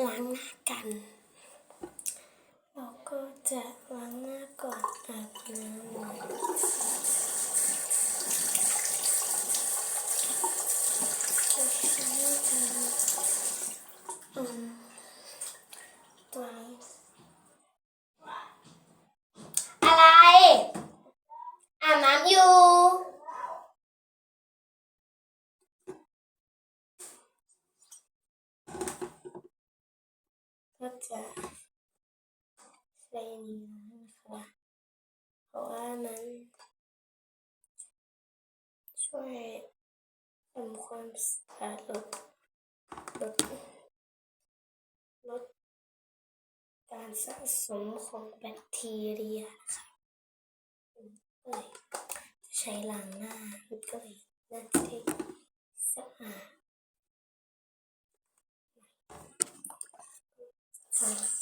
ล้างหน้ากันเราก็จะล้างหน้าก่อนอาบน้ำจะใช้ตัวนี้อะไรอาบน้ำอยู่ก็จะใช้นี้นะคะเพราะว่ามันช่วยทำความสะอาดลดการสะสมของแบคทีเรียค่ะเลยจะใช้ล้างหน้าก็เลยน่าจะสะอาดซ้ำ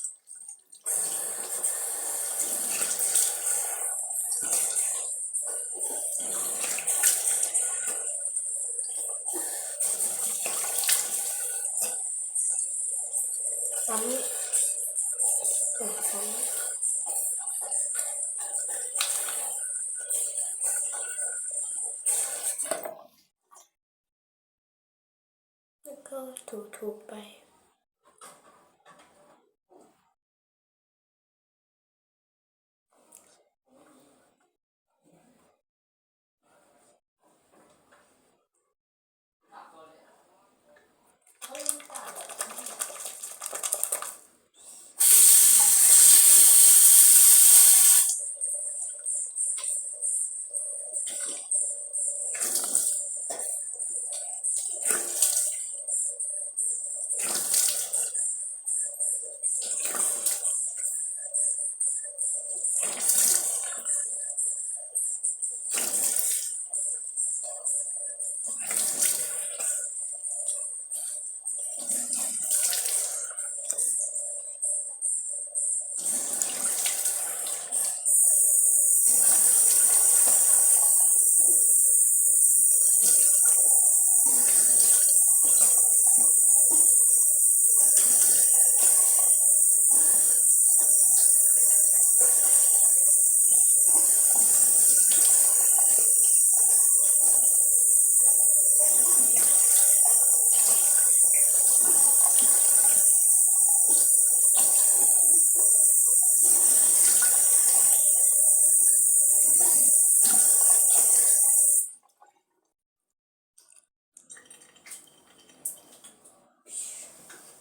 แล้วก็ถูไป